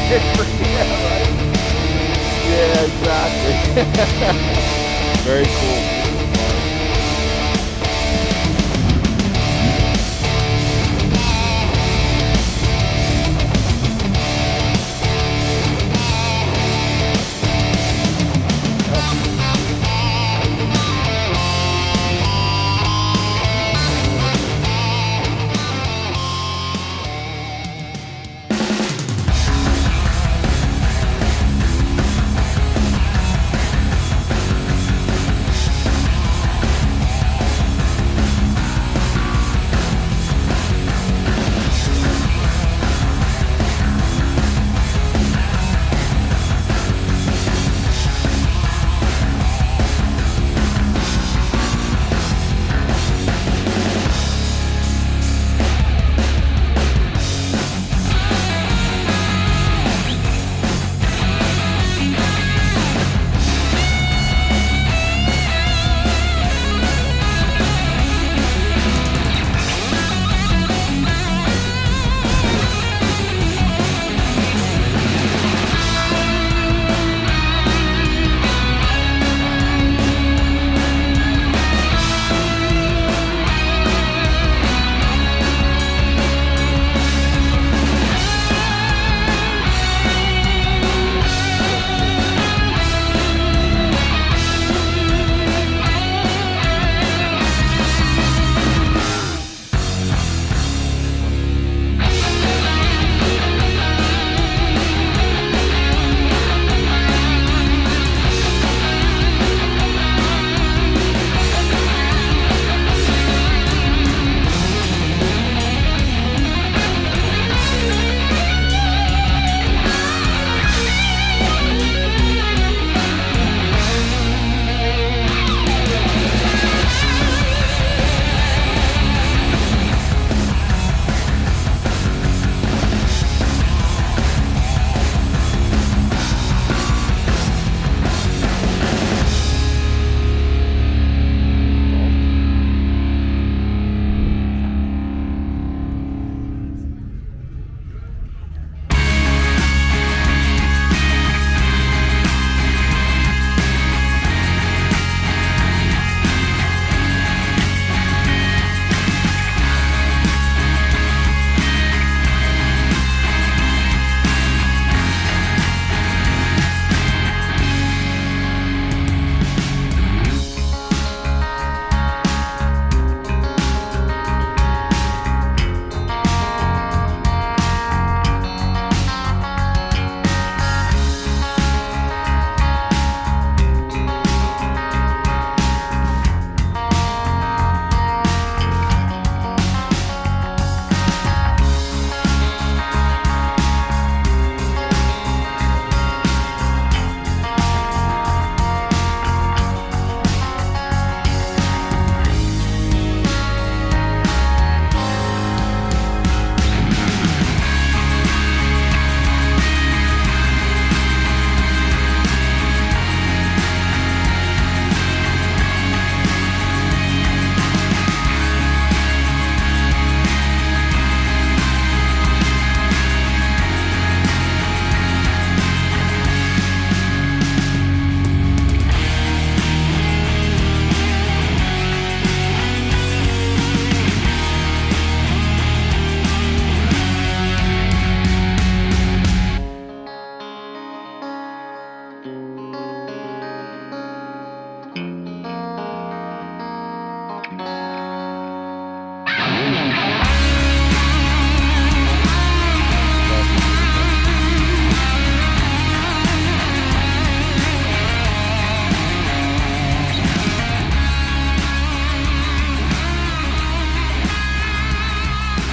Yeah, right? Yeah, exactly. Very cool.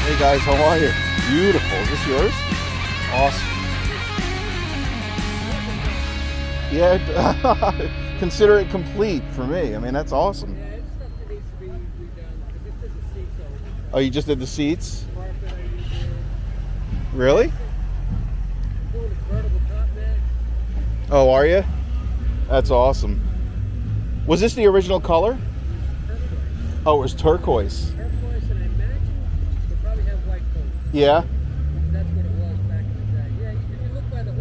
Hey guys, how are you? Beautiful. Is this yours? Awesome. Yeah, consider it complete for me. I mean, that's awesome. Yeah, it's stuff that needs to be redone. I just did the seats over. Oh, you just did the seats? Carpet I redid. Really? Doing a convertible top deck. Oh, are you? That's awesome. Was this the original color? Turquoise. Oh, it was turquoise. Turquoise, and I imagine they probably have white coat. Yeah? That's what it was back in the day. Yeah, if you look by the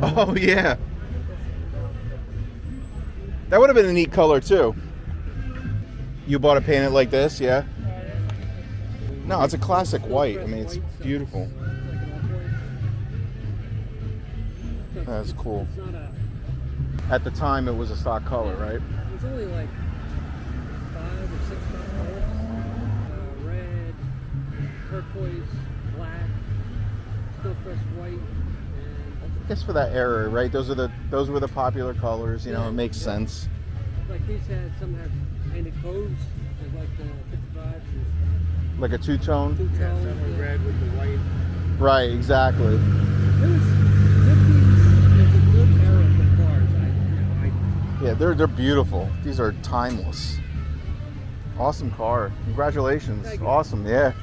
Oh yeah. That would have been a neat color too. You bought a painted like this, yeah? No, it's a classic white. I mean, it's beautiful. That's cool. It's not a. At the time, it was a stock color, right? It's only like 5 or 6 colors. Red, turquoise, black, snowcrest white, and I guess for that era, right? Those were the popular colors. You know, it makes sense. like these had some have painted codes, like the 55s. Like a two-tone. Two-tone. Yeah, some were red with the white. Right, exactly. It was 50s. It's a good era for cars. Yeah, they're beautiful. These are timeless. Awesome car. Congratulations. Thank you. Awesome, yeah.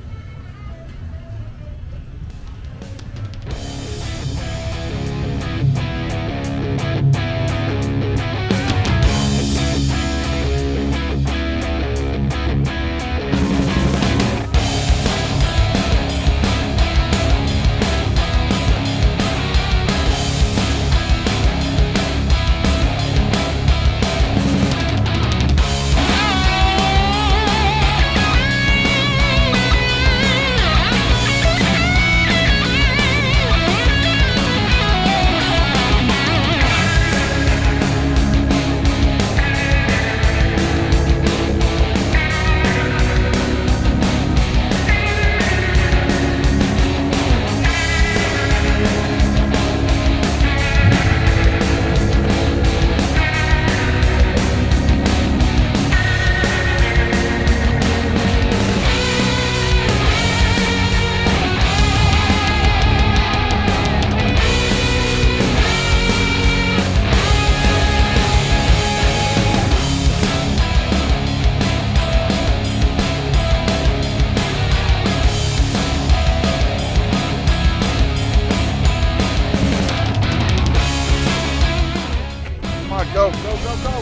Go, go, go, go.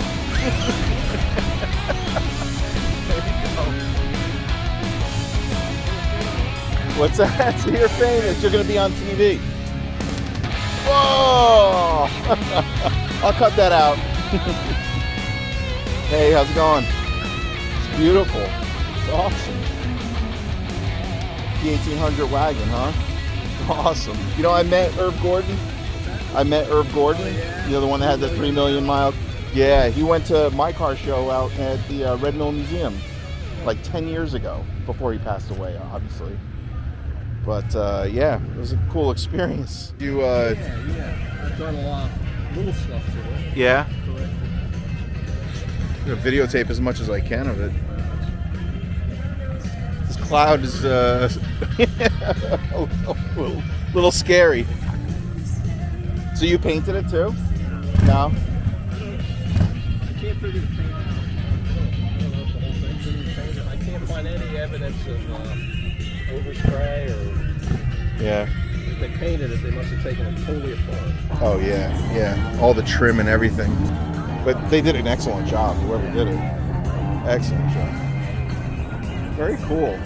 There you go. What's that? So you're famous. You're going to be on TV. Whoa! I'll cut that out. Hey, how's it going? It's beautiful. It's awesome. The 1800 wagon, huh? Awesome. You know, I met Irv Gordon. You know, the one that had the 3 million mile. Yeah, he went to my car show out at the Red Mill Museum like 10 years ago, before he passed away, obviously. But yeah, it was a cool experience. You Yeah, I've done a lot of little stuff to it. Yeah? Correct. I'm gonna videotape as much as I can of it. This cloud is a little scary. So you painted it too? No? I can't figure the paint out. I don't know if the whole thing's been painted. I can't find any evidence of overspray or. Yeah. If they painted it, they must have taken it totally apart. Oh yeah, yeah. All the trim and everything. But they did an excellent job, whoever did it. Excellent job. Very cool.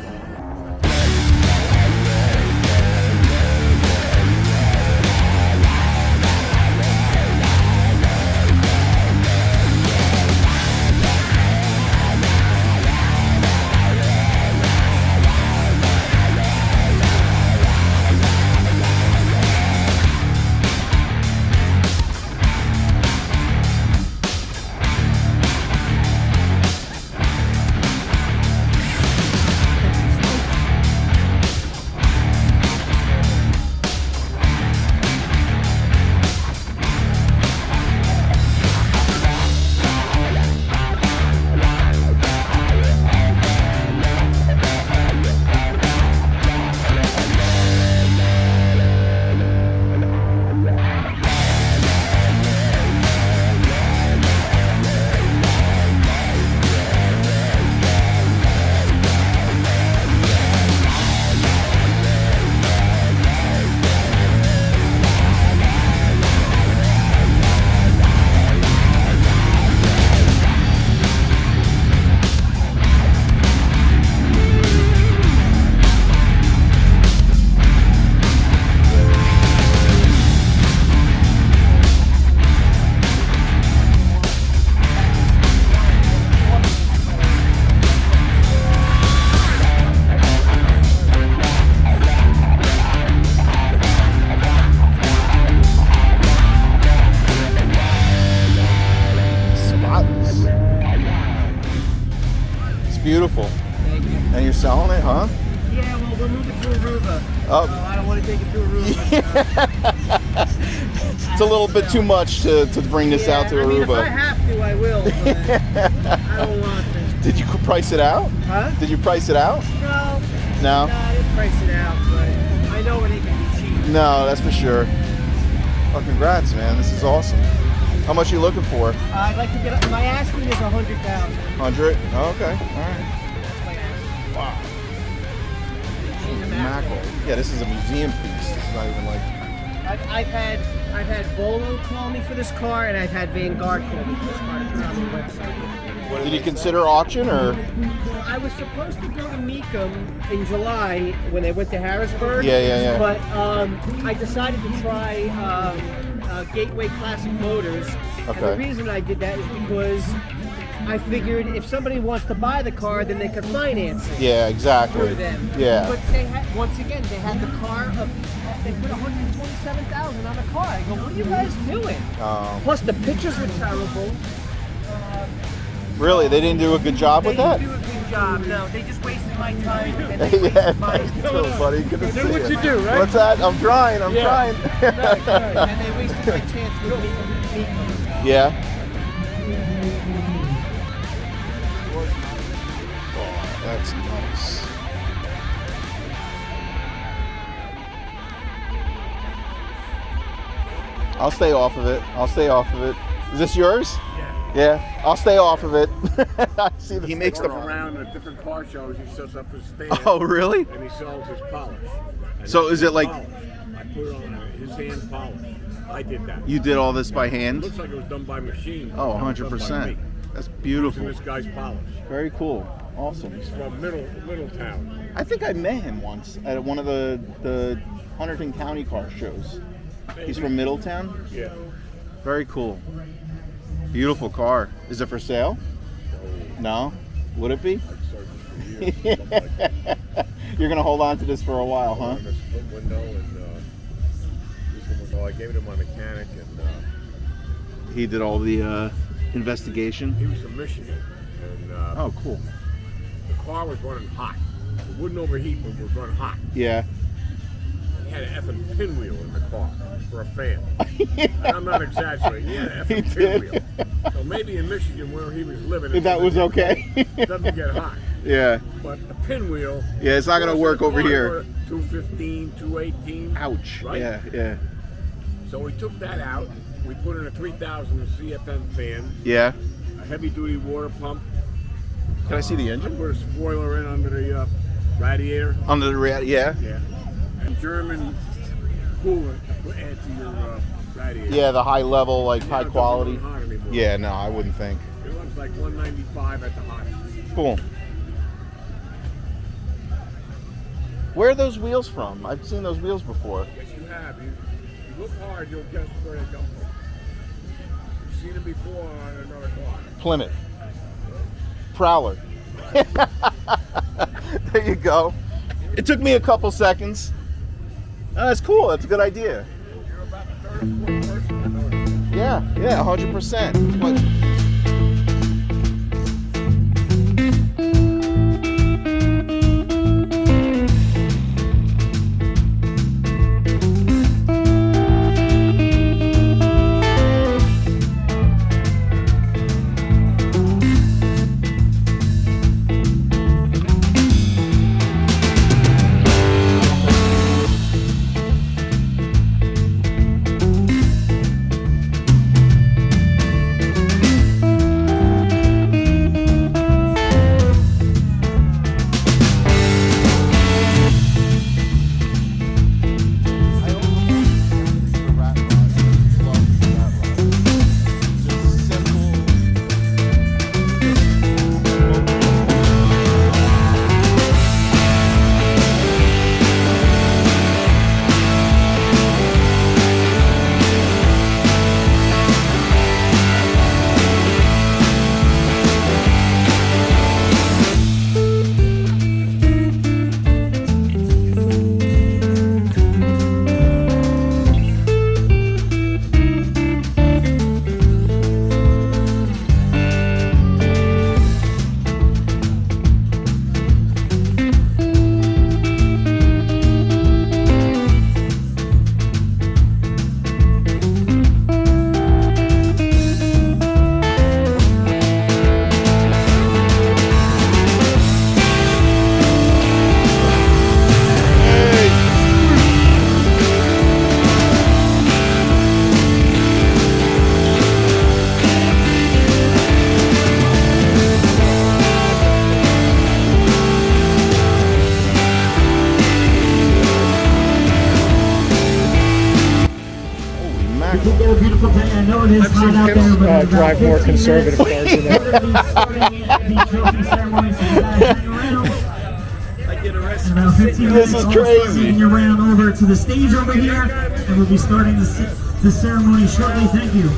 to Aruba. Oh. So I don't want to take it to Aruba. It's a little bit too much to bring this out to I mean, if I Aruba. have to, I will, but I don't want to. Did you price it out? Huh? Did you price it out? No. No? No, I didn't price it out, but I know it ain't gonna be cheap. No, that's for sure. Oh, congrats, man. This is awesome. How much are you looking for? I'd like to get up. My asking is 100,000. 100? Oh, okay. All right. That's my asking. Wow. She's a Mackerel. Yeah, this is a museum piece. This is not even like... I've had Volo call me for this car, and I've had Vanguard call me for this car to put on the website. Did you consider auction or? I was supposed to go to Mecum in July when they went to Harrisburg. Yeah. But I decided to try Gateway Classic Motors. And the Okay. reason I did that is because I figured if somebody wants to buy the car, then they could finance it. Yeah, exactly. For them. Yeah. But they had, once again, they had the car they put 127,000 on the car. I go, what are you guys doing? Plus the pictures were terrible. Really? They didn't do a good job with that? They didn't do a good job. No, they just wasted my time. And they wasted Yeah, mine. cool, buddy. Good to see Do what you do, right? What's that? I'm trying. I'm trying. And they wasted my chance with me. Yeah. Oh, that's nice. I'll stay off of it. I'll stay off of it. Is this yours? Yeah. I'll stay off of it. I see the He makes sticker them on it. around at different car shows. He sets up his stand. Oh, really? And he sells his polish. And So it's is it like- polish. I put it on his hand polish. I did that. You did all this by It hand? looks like it was done by machine. Oh, It was done by 100%. me. That's Using beautiful. this guy's polish. Very cool. Awesome. He's from Middletown. I think I met him once at one of the Hunterdon County car shows. He's from Middletown? Yeah. Very cool. Beautiful car. Is it for sale? No? Would it be? I'd search for years. Something like that. You're going to hold on to this for a while, huh? On a split window and I gave it to my mechanic and He did all the investigation. he was from Michigan. And Oh, cool. the car was running hot. It wouldn't overheat, but it would run hot. Yeah. He had an effing pinwheel in the car for a fan. And I'm not exaggerating. He had an He effing did. pinwheel. So maybe in Michigan where he was living, That was okay. it doesn't get hot. Yeah. But a pinwheel. Yeah, it's not going to work over here. 215, 218. Ouch. Right? Yeah. So we took that out. We put in a 3000 CFM fan, Yeah. a heavy duty water pump. Can I see the I engine? put a spoiler in under the radiator. Under the yeah. Yeah. And German coolant to add to your radiator. Yeah, the high level, like Now high it doesn't quality. run hot anymore. Yeah, no, I wouldn't think. It runs like 195 at the hottest. Cool. Where are those wheels from? I've seen those wheels before. Yes, you have. You look hard, you'll guess where they come from. You've seen them before on another car. Plymouth. Prowler. There you go. It took me a couple seconds. Oh, that's cool. That's a good idea. You're about the third or fourth person to know that. Yeah, 100%. But I know it is hot out there, but drive more conservative cars than that. the trophy ceremony, so you guys hang around. I get arrested. In about 15 This minutes, is I'll start crazy. making your round over to the stage over here, and we'll be starting the ceremony shortly. Thank you.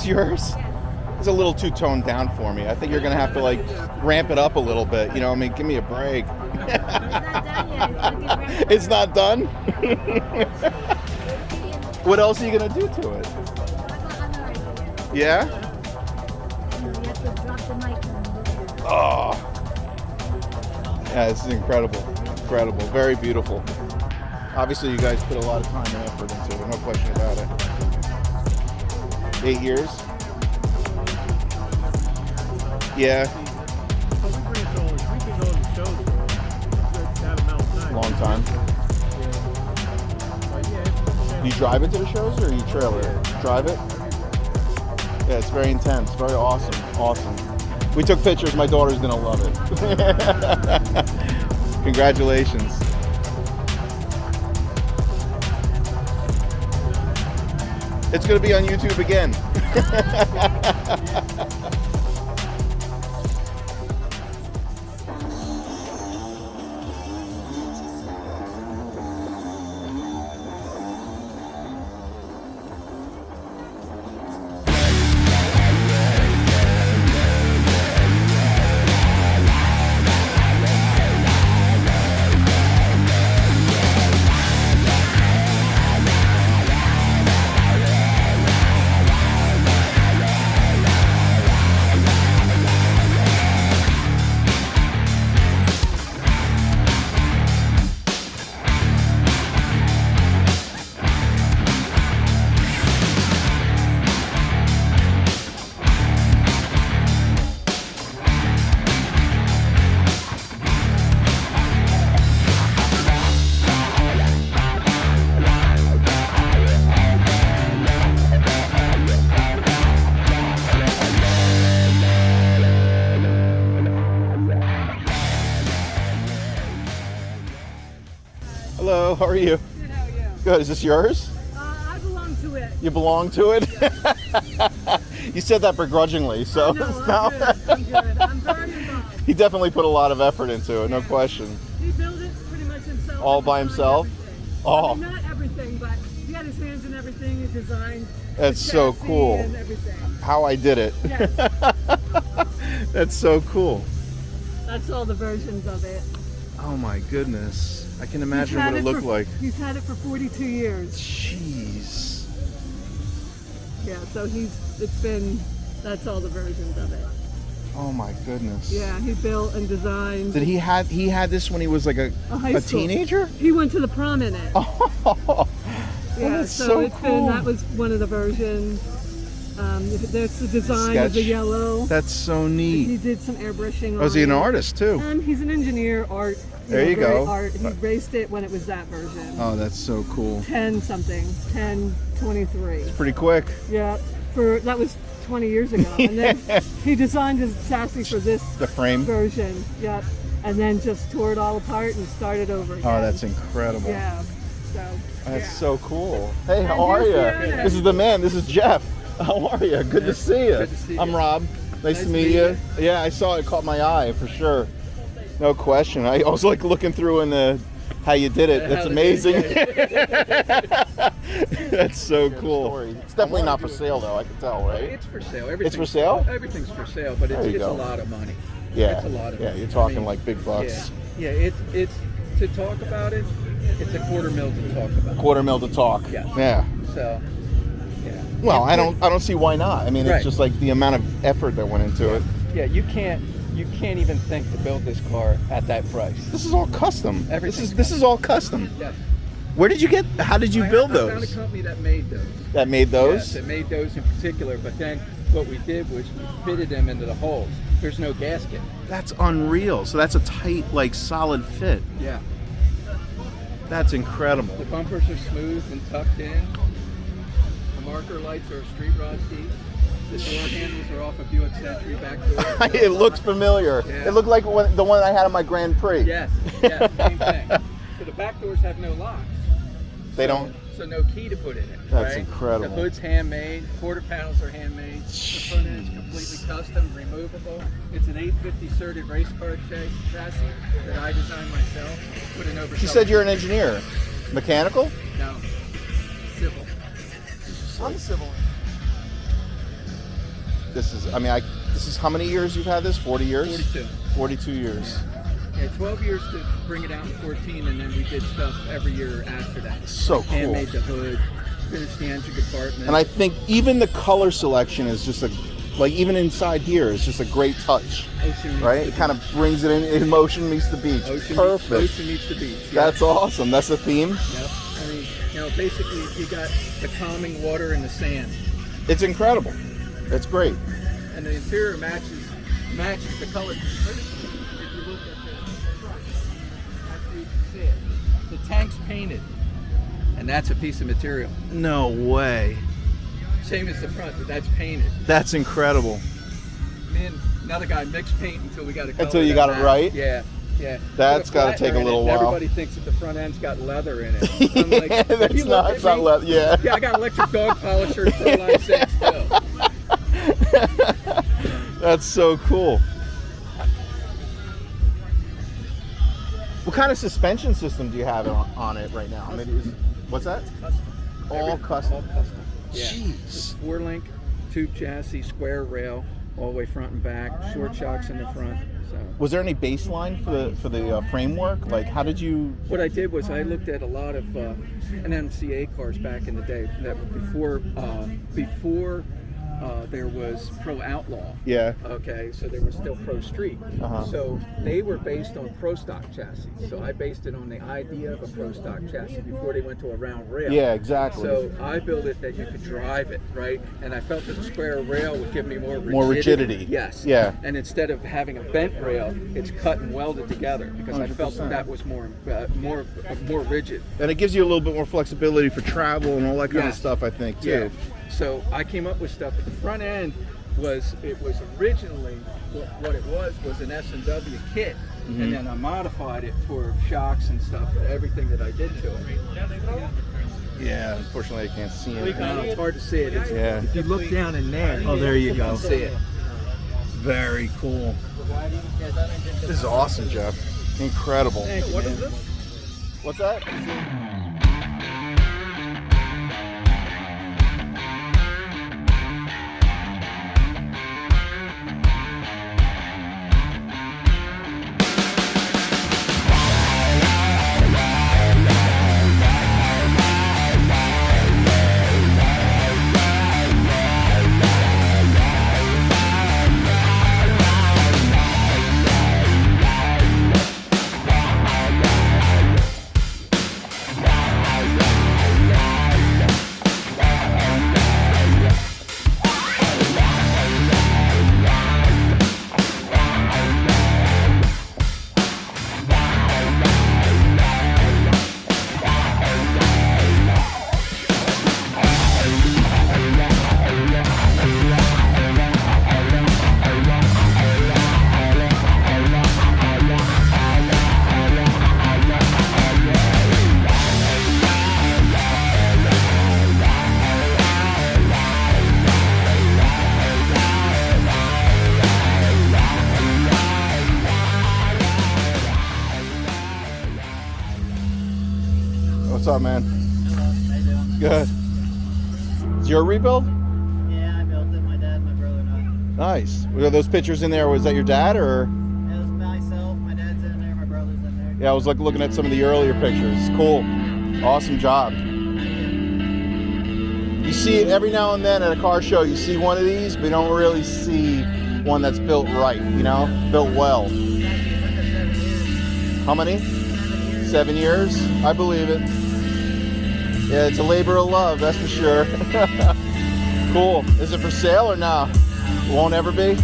Yours? It's a little too toned down for me. I think you're gonna have to like ramp it up a little bit. You know, I mean, give me a break. It's not done. What else are you gonna do to it? Yeah. Oh. Yeah, this is incredible. Incredible. Very beautiful. Obviously, you guys put a lot of time and effort into it. No question about it. 8 years? Yeah. We've been going to shows out of Mountain Ave. Long time. Do you drive into the shows or you trailer? Drive it? Yeah, it's very intense. Very awesome. Awesome. We took pictures. My daughter's going to love it. Congratulations. It's going to be on YouTube again. Hello, how are you? Good, how are you? Good, is this yours? to it. You belong to it? You said that begrudgingly, so No, now- I'm good. I'm good. I'm very involved. he definitely put a lot of effort into it, no question. He built it pretty much himself. All and by designed himself? everything. Oh. I mean, not everything, but he had his hands in everything. He designed. That's the so chassis cool. And everything. How I did it. Yes. That's so cool. That's all the versions of it. Oh my goodness. I can He's imagine had what it looked for, like. He's had it for 42 years. Jeez. Yeah, so that's all the versions of it. Oh my goodness. Yeah, he built and designed. Did he had this when he was like a high school. teenager? He went to the prom in it. Oh, Yeah, that's so so it's cool. that was one of the versions. There's the design of the Sketch. yellow. That's so He neat. did some airbrushing on Oh, is he an it. artist too? He's an engineer, art. There you very go. Art. He raced it when it was that version. Oh, that's so cool. 1023. Pretty quick. Yeah, that was 20 years ago. And then he designed his chassis for this The frame. version. Yep. And then just tore it all apart and started over again. Oh, that's incredible. Yeah. So. That's yeah. so cool. Hey, how And are here's you? Fiona. This is the man. This is Jeff. How are you? Good to see you. Good to see you. I'm Rob. Nice to meet you. Yeah, I saw it. Caught my eye for sure. No question. I was like looking through in how you did it. That's amazing. That's so cool. It's definitely not for sale though. I can tell, right? It's for sale. It's for sale? Everything's for sale, but There you it's a go. lot of money. Yeah. It's a lot of Yeah, money. you're talking I mean, like big bucks. Yeah, it's to talk about it. It's a $250,000 to talk about. $250,000 to talk. Yeah. Yeah. So, yeah. Well, I don't see why not. I mean, it's Right. just like the amount of effort that went into it. Yeah, you can't even think to build this car at that price. This is all custom. Everything's This is all custom. Yes. Where did you get? How did you build I found a those? company that made those. That made those? Yes, it made those in particular. But then what we did was we fitted them into the holes. There's no gasket. That's unreal. So that's a tight, like solid fit. Yeah. That's incredible. The bumpers are smooth and tucked in. The marker lights are a street rod piece. The door handles are off a Buick Century back door. It looks familiar. Yeah. It looked like the one I had on my Grand Prix. Yes, yeah, same thing. So the back doors have no locks. They don't. So no key to put in it. That's right? incredible. The hood's handmade. Quarter panels are handmade. The front end's completely custom, removable. It's an 850 certed race car chassis that I designed myself. Put an over. She said you're an engineer. Mechanical? No, civil. I'm civil. This is how many years you've had this? 40 years? 42. 42 years. Yeah, 12 years to bring it out in 14, and then we did stuff every year after that. So cool. Handmade the hood, finished the engine compartment. And I think even the color selection is just even inside here is just a great touch. Ocean meets Right? the It kind of beach. brings it in. Emotion meets the beach. Perfect. Ocean meets the beach. Yeah. That's awesome. That's the theme. Yep. I mean, basically you got the calming water and the sand, It's incredible. It's great. and the interior matches the color. If you look at the front, that's where you can see it. The tank's painted, and that's a piece of material. No way. Same as the front, but that's painted. That's incredible. Me and another guy mixed paint until we got it. Until you got it right? Yeah. Yeah. That's Put a gotta take a flattener in little it, while. Everybody thinks that the front end's got leather in it. I'm like, if That's you not- look it's at not me- leather, yeah. Yeah, I got electric dog polishers for line 6 too. That's so cool. What kind of suspension system do you have on it right now? What's that? Custom. All custom. All custom. Yeah. Jeez. It's 4-link, tube chassis, square rail, all the way front and back, short shocks in the front. So Was there any baseline for the framework? Like, how did you? what I did was I looked at a lot of NMCA cars back in the day that were before there was Pro Outlaw. Yeah. Okay, so there was still Pro Street. Uh-huh. So they were based on Pro Stock chassis. So I based it on the idea of a Pro Stock chassis before they went to a round rail. Yeah, exactly. So I built it that you could drive it, right? And I felt that the square rail would give me more rigidity. More rigidity. Yes. Yeah. And instead of having a bent rail, it's cut and welded together because I felt 100%. that was more rigid. And it gives you a little bit more flexibility for travel and all that kind of Yes. stuff, I think, too. Yeah. So I came up with stuff, but the front end was originally what it was an S&W kit, and then I modified it for shocks and stuff, everything that I did to it. Yeah, unfortunately I can't see it. No, it's hard to see it. Yeah. If you look down in there, Oh, there you go. can see it. Very cool. This is awesome, Jeff. Incredible. What is this? What's that? What's up, man? Good. Is your rebuild? Yeah, I built it. My dad, my brother, and I. Nice. Were those pictures in there? Was that your dad or? It was myself. My dad's in there. My brother's in there. Yeah, I was looking at some of the earlier pictures. Cool. Awesome job. You see it every now and then at a car show. You see one of these, but you don't really see one that's built right. You know, built well. It took us 7 years. How many? 7 years. 7 years. I believe it. Yeah, it's a labor of love, that's for sure. Cool. Is it for sale or no? Won't ever be?